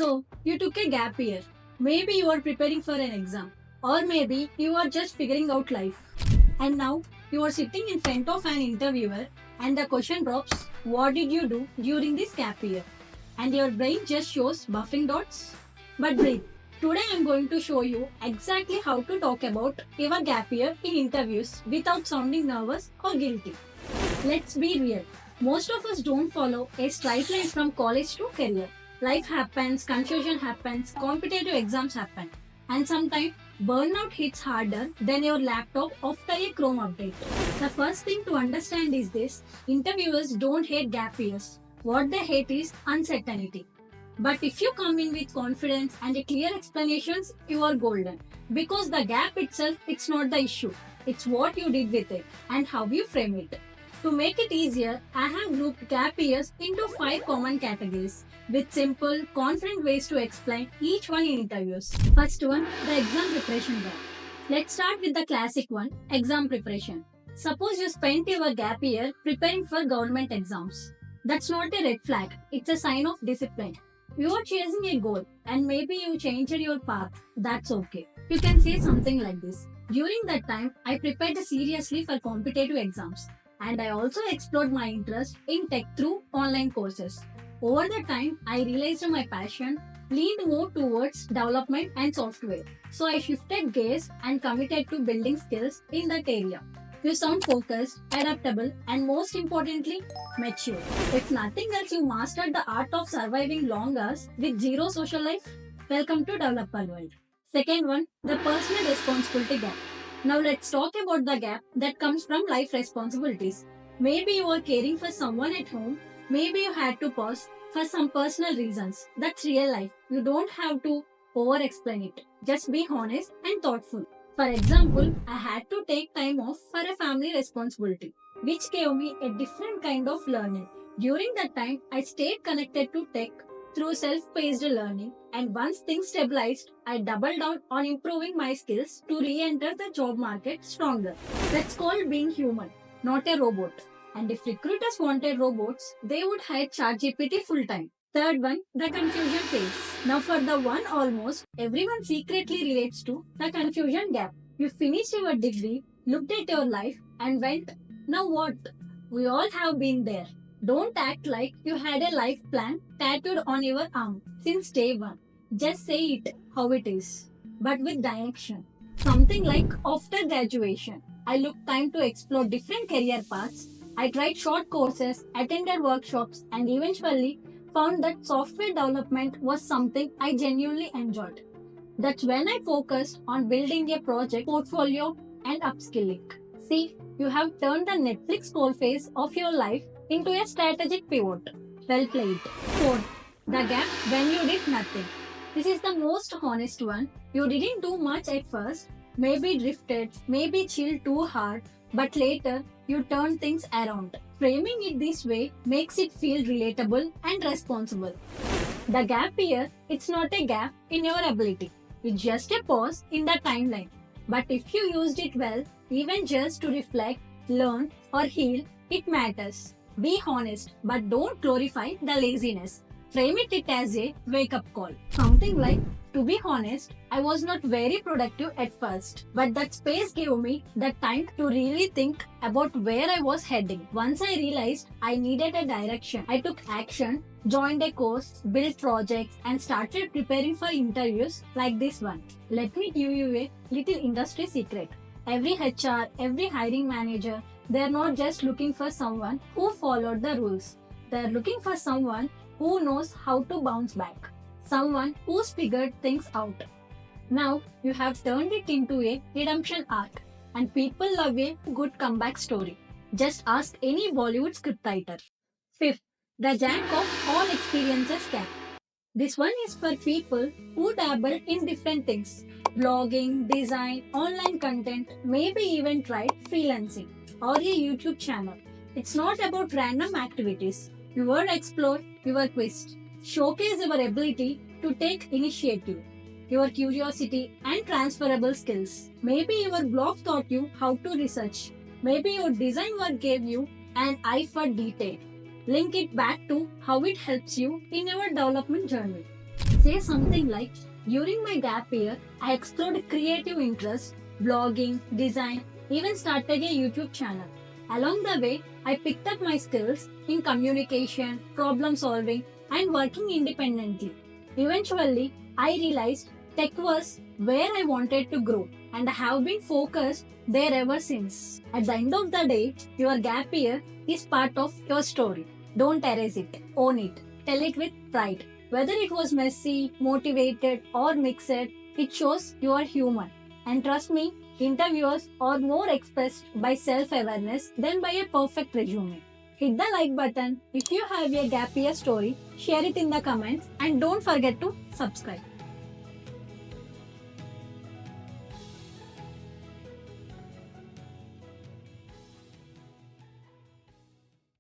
So, you took a gap year. Maybe you are preparing for an exam, or maybe you are just figuring out life. And now you are sitting in front of an interviewer, and the question drops, what did you do during this gap year? And your brain just shows buffing dots. But breathe. Today I am going to show you exactly how to talk about your gap year in interviews without sounding nervous or guilty. Let's be real. Most of us don't follow a straight line from college to career. Life happens, confusion happens, competitive exams happen, and sometimes burnout hits harder than your laptop after a Chrome update. The first thing to understand is this: interviewers don't hate gap years. What they hate is uncertainty. But if you come in with confidence and a clear explanations, you are golden. Because the gap itself, it's not the issue. It's what you did with it and how you frame it. To make it easier, I have grouped gap years into 5 common categories with simple, confident ways to explain each one in interviews. First one, the exam preparation gap. Let's start with the classic one, exam preparation. Suppose you spent your gap year preparing for government exams. That's not a red flag, it's a sign of discipline. You are chasing a goal and maybe you changed your path. That's okay. You can say something like this. During that time, I prepared seriously for competitive exams and I also explored my interest in tech through online courses. Over the time, I realized my passion leaned more towards development and software. So I shifted gears and committed to building skills in that area. You sound focused, adaptable, and most importantly, mature. If nothing else, you mastered the art of surviving long hours with zero social life. Welcome to Developer World. Second one, the personal responsibility gap. Now let's talk about the gap that comes from life responsibilities. Maybe you are caring for someone at home. Maybe you had to pause for some personal reasons. That's real life. You don't have to over explain it. Just be honest and thoughtful. For example, I had to take time off for a family responsibility, which gave me a different kind of learning. During that time, I stayed connected to tech through self-paced learning, and once things stabilized, I doubled down on improving my skills to re-enter the job market stronger. That's called being human, not a robot. And if recruiters wanted robots, they would hire ChatGPT full-time. Third one, the confusion phase. Now for the one almost everyone secretly relates to, the confusion gap. You finished your degree, looked at your life and went, now what? We all have been there. Don't act like you had a life plan tattooed on your arm since day one. Just say it how it is, but with direction. Something like after graduation, I took time to explore different career paths. I tried short courses, attended workshops, and eventually found that software development was something I genuinely enjoyed. That's when I focused on building a project portfolio and upskilling. See, you have turned the Netflix goal phase of your life into a strategic pivot. Well played. Fourth, the gap when you did nothing. This is the most honest one. You didn't do much at first, maybe drifted, maybe chilled too hard, but later you turned things around. Framing it this way makes it feel relatable and responsible. The gap here, it's not a gap in your ability. It's just a pause in the timeline. But if you used it well, even just to reflect, learn, or heal, it matters. Be honest, but don't glorify the laziness. Frame it as a wake-up call. Something like, to be honest, I was not very productive at first, but that space gave me the time to really think about where I was heading. Once I realized I needed a direction, I took action, joined a course, built projects, and started preparing for interviews like this one. Let me give you a little industry secret. Every HR, every hiring manager, they are not just looking for someone who followed the rules. They are looking for someone who knows how to bounce back. Someone who's figured things out. Now you have turned it into a redemption arc, and people love a good comeback story. Just ask any Bollywood scriptwriter. Fifth, the jack of all experiences gap. This one is for people who dabble in different things: blogging, design, online content, maybe even tried freelancing or a YouTube channel. It's not about random activities. You will explore your quest. Showcase your ability to take initiative, your curiosity and transferable skills. Maybe your blog taught you how to research. Maybe your design work gave you an eye for detail. Link it back to how it helps you in your development journey. Say something like, during my gap year, I explored creative interests, blogging, design, even started a YouTube channel. Along the way, I picked up my skills in communication, problem solving, and working independently. Eventually, I realized tech was where I wanted to grow, and I have been focused there ever since. At the end of the day, your gap year is part of your story. Don't erase it, own it, tell it with pride. Whether it was messy, motivated, or mixed, it shows you are human. And trust me, interviewers are more expressed by self awareness than by a perfect resume. Hit the like button if you have a gap year story, share it in the comments, and don't forget to subscribe.